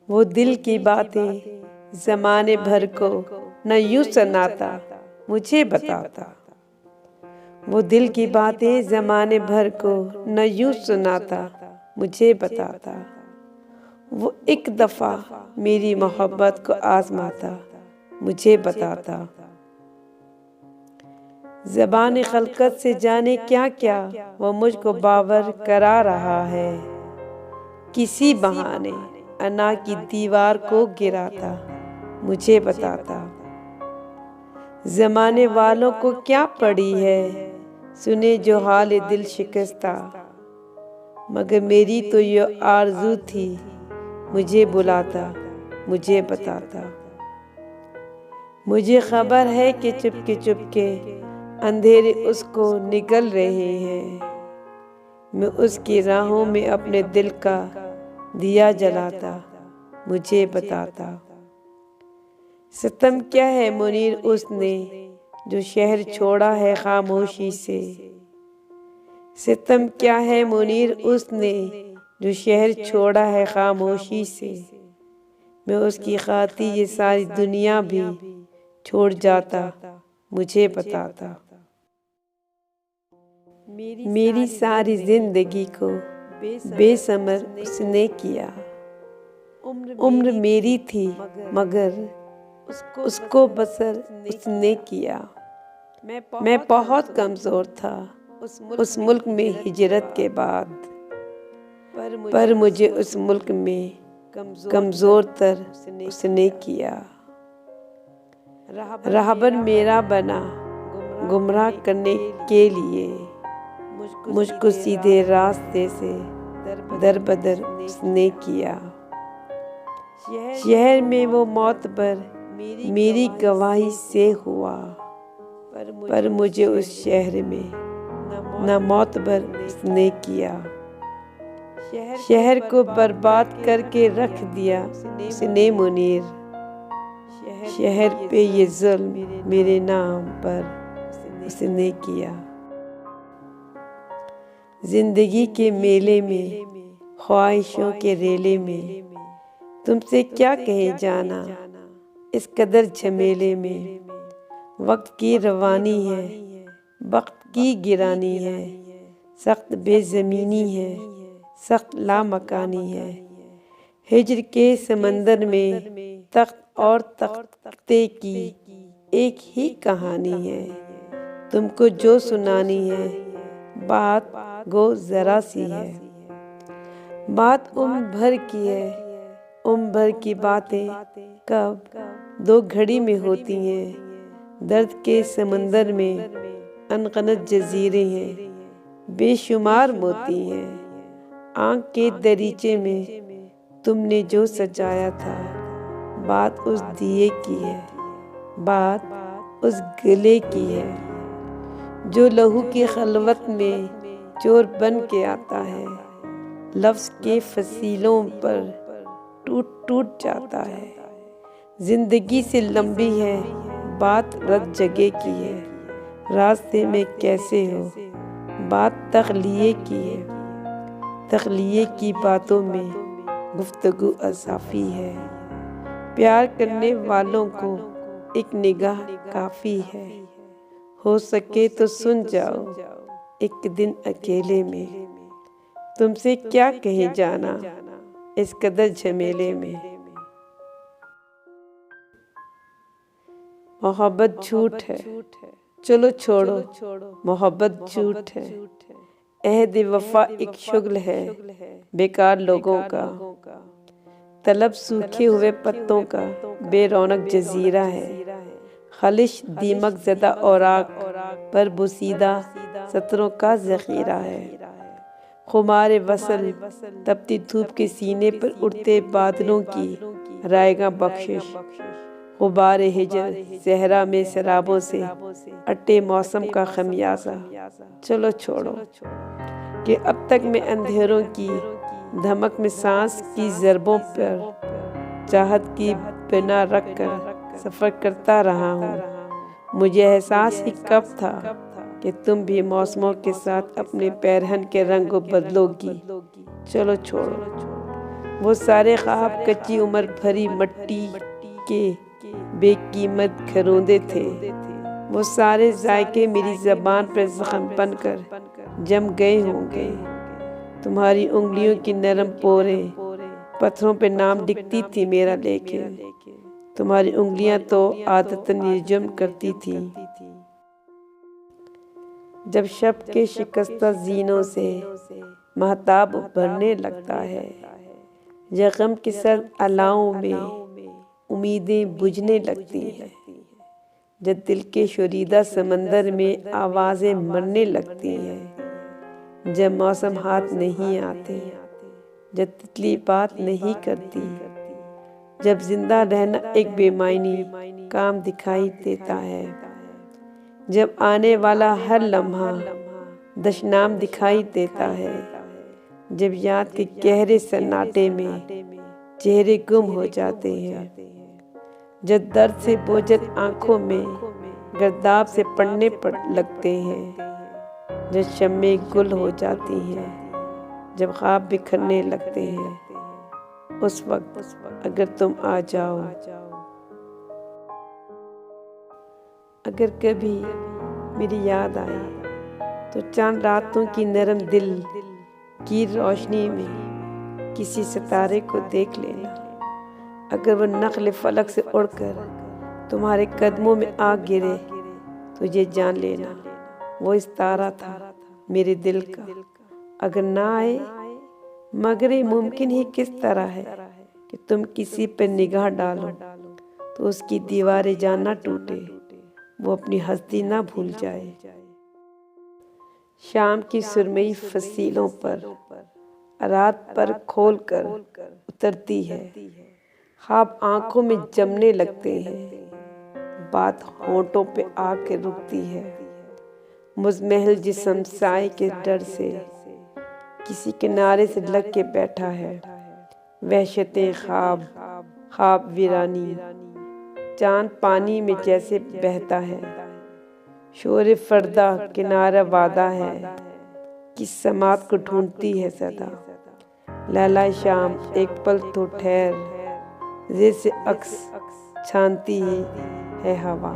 वो दिल की बातें ज़माने भर को न यूं सुनाता मुझे बताता। वो दिल की बातें ज़माने भर को न यूं सुनाता मुझे बताता। वो एक दफ़ा मेरी मोहब्बत को आज़माता मुझे बताता। ज़बान खलकत से जाने क्या क्या वो मुझको बावर करा रहा है। किसी बहाने अना की दीवार को गिराता मुझे बताता। ज़माने वालों को क्या पड़ी है सुने जो हाल दिल शिकस्ता, मगर मेरी तो ये आरज़ू थी मुझे बुलाता मुझे बताता। मुझे खबर है कि चुपके चुपके अंधेरे उसको निकल रहे हैं। मैं उसकी राहों में अपने दिल का दिया जलाता मुझे बताता। सितम क्या है मुनीर उसने जो शहर छोड़ा है खामोशी से। सितम क्या है मुनीर उसने जो शहर छोड़ा है खामोशी से। मैं उसकी खातिर ये सारी दुनिया भी छोड़ जाता मुझे बताता। मेरी सारी जिंदगी को बेसमर उसने किया। उम्र मेरी थी मगर उसको बसर उसने किया। मैं बहुत कमज़ोर था उस मुल्क में हिजरत के बाद, पर मुझे उस मुल्क में कमज़ोर तर उसने किया। रहबर मेरा बना गुमराह करने के लिए, मुझको सीधे रास्ते से दर बदर उसने किया। शहर में वो मौत पर मेरी गवाही से हुआ, पर मुझे उस शहर में न मौत पर उसने किया। शहर को बर्बाद करके रख दिया उसने मुनीर। शहर पे ये जुल्म मेरे नाम पर उसने किया। जिंदगी के मेले में ख्वाहिशों के रेले में तुमसे क्या कहे जाना इस कदर झमेले में। वक्त की रवानी है वक्त की गिरानी है, सख्त बेज़मीनी है सख्त लामकानी है। हिज्र के समंदर में तख्त और तख्ते की एक ही कहानी है। तुमको जो सुनानी है बात गो ज़रा सी है। बात उम्र भर की है, उम्र भर की बातें कब दो घड़ी में होती हैं। दर्द के समंदर में अनगिनत जजीरे हैं, बेशुमार मोती हैं। आँख के दरीचे में तुमने जो सजाया था, बात उस दिए की है, बात उस गले की है। जो लहू की खलवत में चोर बन के आता है, लफ्ज़ के फसीलों पर टूट टूट जाता है। जिंदगी से लंबी है बात रत जगह की है। रास्ते में कैसे हो बात तख्लिये की है। तख्लिये की बातों में गुफ्तगू अज़ाफ़ी है। प्यार करने वालों को एक निगाह काफ़ी है। हो सके तो सुन जाओ एक दिन अकेले में। तुमसे क्या कहे जाना इस कदर झमेले में। मोहब्बत झूठ है चलो छोड़ो, मोहब्बत झूठ है। अहद वफा एक शुगल है बेकार लोगों का। तलब सूखे हुए पत्तों का बेरौनक जजीरा है। खालिश दीमक ज़दा औराक पर बुसीदा सतरों का ज़ख़ीरा है। खुमार वसल तपती धूप के सीने पर उड़ते बादलों की रायगा बख्शिश। गुबार हिजर सहरा में शराबों से अट्टे मौसम का खमियाजा। चलो छोड़ो कि अब तक मैं अंधेरों की धमक में सांस की ज़रबों पर चाहत की बिना रख कर सफ़र करता रहा हूँ। मुझे एहसास ही कब था कि तुम भी मौसमों के साथ अपने पैरहन के रंग को बदलोगी। चलो छोड़ो वो सारे ख्वाब कच्ची उम्र भरी मिट्टी के बेकीमत खरोंदे थे। वो सारे जायके मेरी ज़बान पर ज़ख्म बनकर जम गए होंगे। तुम्हारी उंगलियों की नरम पोरें पत्थरों पे नाम लिखती थी मेरा, लेकिन तुम्हारी उंगलियां तो आदतन ये जुर्म करती थी। जब शब के शिकस्ता जीनों से महताब उभरने लगता है, या गम के सर्द अलाओं में उम्मीदें बुझने लगती हैं, जब दिल के शुरीदा समंदर में आवाज़ें मरने लगती हैं, जब मौसम हाथ नहीं आते, जब तितली बात नहीं करती, जब जिंदा रहना एक बेमायनी काम दिखाई देता है, जब आने वाला हर लम्हा दशनाम दिखाई देता है, जब याद के गहरे सन्नाटे में चेहरे गुम हो जाते हैं, जब दर्द से बोझल आंखों में गर्दाब से पड़ने पड़ लगते हैं, जब शम्में गुल हो जाती हैं, जब ख्वाब बिखरने लगते हैं, उस वक्त अगर तुम आ जाओ। अगर कभी मेरी याद आए तो चांद रातों की नरम दिल की रोशनी में किसी सितारे को देख लेना। अगर वह नख्ल फलक से उड़कर तुम्हारे कदमों में आ गिरे तो ये जान लेना वो इस तारा था मेरे दिल का। अगर ना आए, मगर ये मुमकिन ही किस तरह है कि तुम किसी पर निगाह डालो तो उसकी दीवारें जान ना टूटे, वो अपनी हस्ती ना भूल जाए। शाम की सुरमई फसीलों पर रात पर खोल कर उतरती है, ख्वाब आंखों में जमने लगते हैं, बात होंठों पे आके रुकती है। मुजमहल जिस्म साए के डर से किसी किनारे से लग के बैठा है। वहशतें ख्वाब ख्वाब वीरानी, चांद पानी में जैसे बहता है। शोर फर्दा किनारा वादा है कि समात को ढूंढती है सदा। लैला शाम एक पल तो ठहर, जैसे अक्स छानती है हवा।